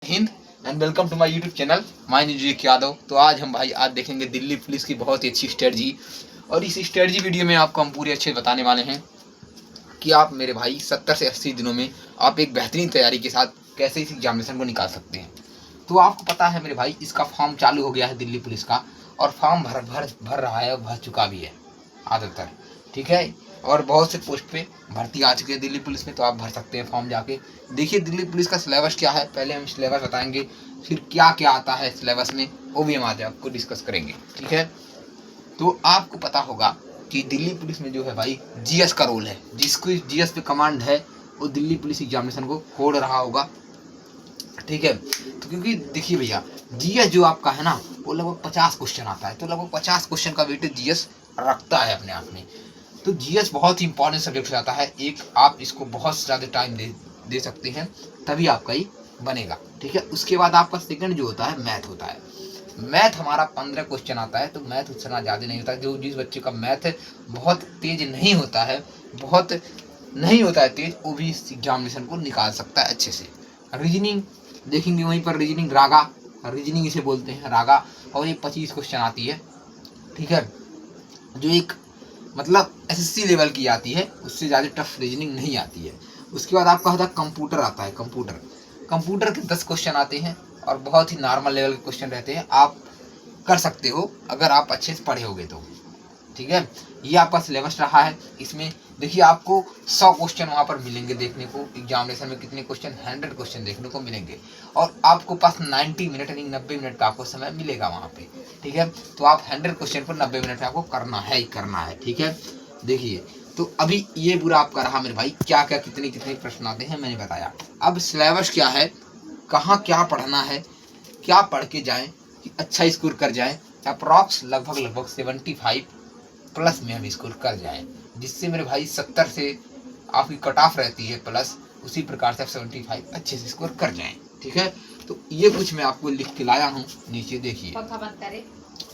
Hind and welcome to my YouTube channel my Niji Yadav. तो आज हम भाई आज देखेंगे दिल्ली पुलिस की बहुत ही अच्छी स्ट्रेटजी, और इस स्ट्रेटजी वीडियो में आपको हम पूरे अच्छे बताने वाले हैं कि आप मेरे भाई 70 से 80 दिनों में आप एक बेहतरीन तैयारी के साथ कैसे इस एग्जामिनेशन को निकाल सकते हैं। तो आपको पता है मेरे भाई, इसका फॉर्म चालू हो गया है दिल्ली पुलिस का, और फॉर्म भर रहा है, भर चुका भी है आधातर, ठीक है। और बहुत से पोस्ट पे भर्ती आ चुकी है दिल्ली पुलिस में, तो आप भर सकते हैं फॉर्म जाके। देखिए दिल्ली पुलिस का सिलेबस क्या है, पहले हम सिलेबस बताएंगे, फिर क्या क्या आता है सिलेबस में वो भी हम आज आपको डिस्कस करेंगे, ठीक है। तो आपको पता होगा कि दिल्ली पुलिस में जो है भाई जीएस का रोल है, जिसको जीएस पे कमांड है वो दिल्ली पुलिस एग्जामिनेशन को होड़ रहा होगा, ठीक है। तो क्योंकि देखिए भैया, जीएस जो आपका है ना वो लगभग 50 क्वेश्चन आता है, तो लगभग 50 क्वेश्चन का वेटेज जीएस रखता है अपने आप में। तो जीएस बहुत ही इंपॉर्टेंट सब्जेक्ट हो जाता है एक, आप इसको बहुत ज़्यादा टाइम दे सकते हैं तभी आपका ही बनेगा, ठीक है। उसके बाद आपका सेकंड जो होता है मैथ होता है। मैथ हमारा 15 क्वेश्चन आता है, तो मैथ उतना ज़्यादा नहीं होता है। जो जिस बच्चे का मैथ बहुत तेज नहीं होता है, तेज, वो भी इस एग्जामिनेशन को निकाल सकता है अच्छे से। रीजनिंग देखेंगे, वहीं पर रीजनिंग रागा, रीजनिंग इसे बोलते हैं रागा, और ये 25 क्वेश्चन आती है, ठीक है। जो एक मतलब एसएससी लेवल की आती है, उससे ज़्यादा टफ रीजनिंग नहीं आती है। उसके बाद आपका होता है कंप्यूटर आता है। कंप्यूटर के 10 क्वेश्चन आते हैं और बहुत ही नॉर्मल लेवल के क्वेश्चन रहते हैं, आप कर सकते हो अगर आप अच्छे से पढ़े होगे तो, ठीक है। ये आपका सिलेबस रहा है। इसमें देखिए आपको 100 क्वेश्चन वहाँ पर मिलेंगे देखने को। एग्जामिनेशन में कितने क्वेश्चन, 100 क्वेश्चन देखने को मिलेंगे, और आपको पास 90 मिनट यानी 90 मिनट का आपको समय मिलेगा वहाँ पे, ठीक है। तो आप 100 क्वेश्चन पर 90 मिनट में आपको करना है ही करना है, ठीक है। देखिए तो अभी ये पूरा आपका रहा मेरे भाई, क्या क्या कितने कितने प्रश्न आते हैं मैंने बताया। अब सिलेबस क्या है, कहाँ क्या पढ़ना है, क्या पढ़ के जाएं कि अच्छा स्कोर कर जाएं। अप्रॉक्स लगभग 75 प्लस में हम स्कोर कर जाएं, जिससे मेरे भाई 70 से आपकी कट ऑफ रहती है प्लस, उसी प्रकार से आप 75 अच्छे से स्कोर कर जाएं, ठीक है। तो ये कुछ मैं आपको लिख के लाया हूँ, नीचे देखिए।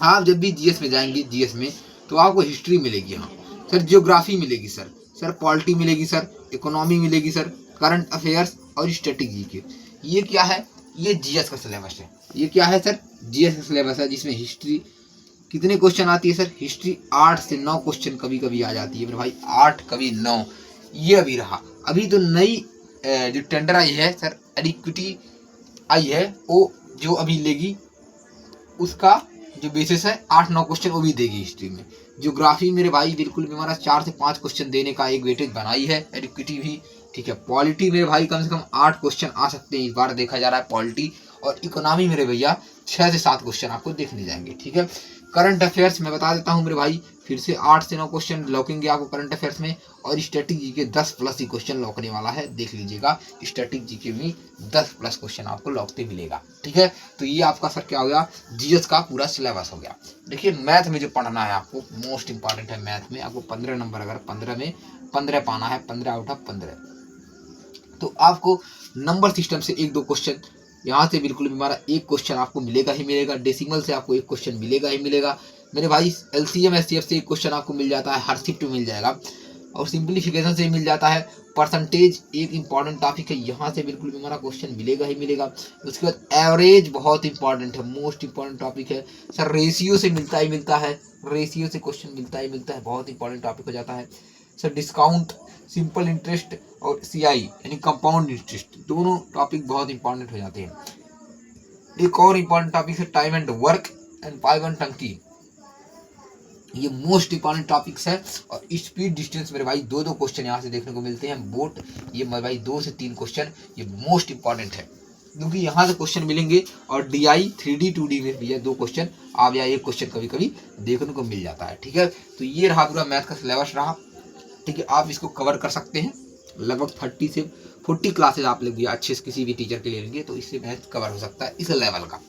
आप जब भी जीएस में जाएंगे, जीएस में तो आपको हिस्ट्री मिलेगी, यहाँ सर जियोग्राफी मिलेगी, सर पॉलिटी मिलेगी, सर इकोनॉमी मिलेगी, सर करंट अफेयर्स और स्टैटिक जीके। ये क्या है, ये जीएस का सिलेबस है। ये क्या है सर, जीएस का सिलेबस है, जिसमें हिस्ट्री कितने क्वेश्चन आती है सर, हिस्ट्री 8 से 9 क्वेश्चन कभी कभी आ जाती है मेरे भाई, 8 कभी 9। ये अभी रहा, अभी तो नई जो टेंडर आई है सर, एडिक्विटी आई है, वो जो अभी लेगी उसका जो बेसिस है 8-9 क्वेश्चन वो भी देगी हिस्ट्री में। ज्योग्राफी मेरे भाई बिल्कुल भी हमारा 4 से 5 क्वेश्चन देने का एक वेटेज बनाई है, एडिक्विटी भी, ठीक है। पॉलिटी मेरे भाई कम से कम 8 क्वेश्चन आ सकते हैं, इस बार देखा जा रहा है पॉलिटी। और इकोनॉमी मेरे भैया 6 से 7 क्वेश्चन आपको देखने जाएंगे, ठीक है। करंट अफेयर्स मैं बता देता हूँ मेरे भाई, फिर से 8 से 9 क्वेश्चन लौकेंगे आपको करंट अफेयर्स में, और स्टैटिक जीके 10 प्लस ही क्वेश्चन लौकने वाला है, देख लीजिएगा। स्टैटिक जीके में 10 प्लस क्वेश्चन आपको लौकते मिलेगा, ठीक है। तो ये आपका सर क्या हो गया, जीएस का पूरा सिलेबस हो गया। देखिए मैथ में जो पढ़ना है आपको, मोस्ट इंपॉर्टेंट है मैथ में, आपको 15 नंबर, अगर 15 में 15 पाना है, 15 आउट ऑफ 15, तो आपको नंबर सिस्टम से 1-2 क्वेश्चन यहाँ से बिल्कुल भी हमारा एक क्वेश्चन आपको मिलेगा ही मिलेगा, डेसिमल से आपको एक क्वेश्चन मिलेगा ही मिलेगा मेरे भाई। एलसीएम एचसीएफ से एक क्वेश्चन आपको मिल जाता है, हर शिफ्ट में मिल जाएगा, और सिंप्लीफिकेशन से मिल जाता है। परसेंटेज एक इंपॉर्टेंट टॉपिक है, यहाँ से बिल्कुल भी हमारा क्वेश्चन मिलेगा ही मिलेगा। उसके बाद एवरेज बहुत इंपॉर्टेंट है, मोस्ट इंपॉर्टेंट टॉपिक है सर। रेशियो से मिलता ही मिलता है, रेशियो से क्वेश्चन मिलता ही मिलता है, बहुत इंपॉर्टेंट टॉपिक हो जाता है सर। डिस्काउंट, सिंपल इंटरेस्ट और सीआई यानी कंपाउंड इंटरेस्ट, दोनों टॉपिक बहुत इंपॉर्टेंट हो जाते हैं। एक और इंपॉर्टेंट टॉपिक है टाइम एंड वर्क एंड पाइवन टंकी, ये मोस्ट इंपॉर्टेंट टॉपिक्स है। और स्पीड डिस्टेंस मेरे भाई 2-2 क्वेश्चन यहाँ से देखने को मिलते हैं। बोट, ये मेरे भाई 2 से 3 क्वेश्चन ये मोस्ट इंपॉर्टेंट है, क्योंकि यहाँ से क्वेश्चन मिलेंगे। और DI 3D 2D में भी 2 क्वेश्चन आप या एक क्वेश्चन कभी कभी देखने को मिल जाता है, ठीक है। तो ये रहा पूरा मैथ का सिलेबस रहा, ठीक है। आप इसको कवर कर सकते हैं, लगभग 30 से 40 क्लासेज आप लोग अच्छे से किसी भी टीचर के लिए लेंगे तो इससे मैथ कवर हो सकता है इस लेवल का।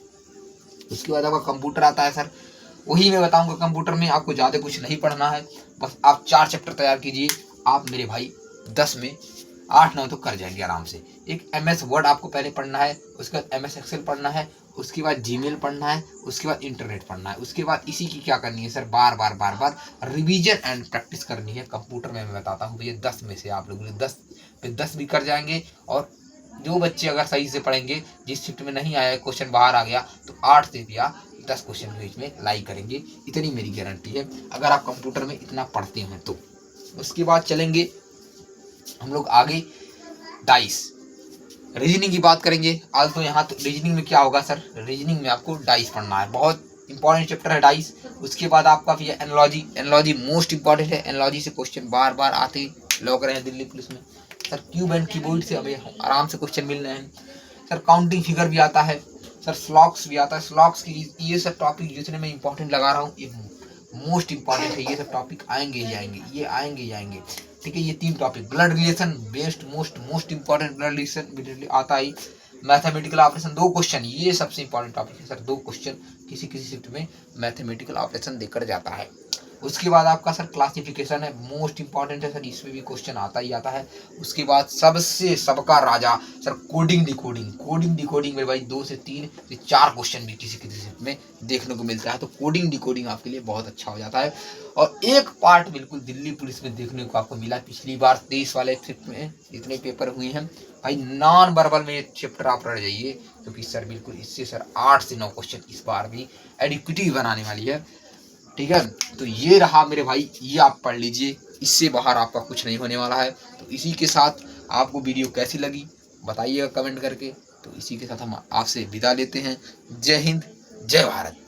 उसके बाद आपका कंप्यूटर आता है सर, वही मैं बताऊंगा। कंप्यूटर में आपको ज़्यादा कुछ नहीं पढ़ना है, बस आप 4 चैप्टर तैयार कीजिए, आप मेरे भाई 10 में 8-9 तो कर जाएंगे आराम से। एक MS वर्ड आपको पहले पढ़ना है, उसके बाद MS एक्सेल पढ़ना है, उसके बाद जीमेल पढ़ना है, उसके बाद इंटरनेट पढ़ना है। उसके बाद इसी की क्या करनी है sir, bar bar revision and practice करनी है। कंप्यूटर में मैं बताता हूँ भैया 10 में से आप लोग 10 भी कर जाएंगे, और जो बच्चे अगर सही से पढ़ेंगे, जिस शिफ्ट में नहीं आया क्वेश्चन बाहर आ गया, तो 8 से या 10 क्वेश्चन के बीच में लाइक करेंगे, इतनी मेरी गारंटी है, अगर आप कंप्यूटर में इतना पढ़ते हैं तो। उसके बाद चलेंगे हम लोग आगे, डाइस, रीजनिंग की बात करेंगे आज। तो यहाँ तो रीजनिंग में क्या होगा सर, रीजनिंग में आपको डाइस पढ़ना है, बहुत इंपॉर्टेंट चैप्टर है डाइस। उसके बाद आपका भी है एनालॉजी, एनालॉजी मोस्ट इंपॉर्टेंट है, एनालॉजी से क्वेश्चन बार बार आते लग रहे हैं दिल्ली पुलिस में सर, क्यूब एंड कीबोर्ड से हमें आराम से क्वेश्चन मिल रहे हैं सर। काउंटिंग फिगर भी आता है सर, स्लॉक्स भी आता है, स्लॉक्स की ये सब टॉपिक जितने मैं इंपॉर्टेंट लगा रहा हूँ, ये मोस्ट इंपॉर्टेंट है, ये सब टॉपिक आएंगे ही आएंगे, ये आएंगे ही आएंगे, ठीक है। ये 3 topic, blood relation best most important, blood relation आता ही, मैथमेटिकल ऑपरेशन 2 क्वेश्चन, ये सबसे इंपॉर्टेंट टॉपिक है सर, 2 क्वेश्चन किसी किसी शिफ्ट में मैथमेटिकल ऑपरेशन देकर जाता है। उसके बाद आपका सर क्लासिफिकेशन है, मोस्ट इंपॉर्टेंट है सर, इसमें भी क्वेश्चन आता ही आता है। उसके बाद सबसे सबका राजा sir coding decoding, coding decoding में भाई 2 से 3 से 4 क्वेश्चन भी किसी किसी शिफ्ट में देखने को मिलता है, तो कोडिंग डिकोडिंग आपके लिए बहुत अच्छा हो जाता है। और एक पार्ट बिल्कुल दिल्ली पुलिस में देखने को आपको मिला पिछली बार 23 वाले शिफ्ट में जितने पेपर हुए हैं भाई, नॉन वर्बल में चैप्टर आप रह जाइए, क्योंकि सर बिल्कुल इससे सर 8 से 9 क्वेश्चन इस बार भी एडिक्विटी बनाने वाली है, ठीक है। तो ये रहा मेरे भाई, ये आप पढ़ लीजिए, इससे बाहर आपका कुछ नहीं होने वाला है। तो इसी के साथ आपको वीडियो कैसी लगी बताइएगा कमेंट करके। तो इसी के साथ हम आपसे विदा लेते हैं। जय हिंद, जय भारत।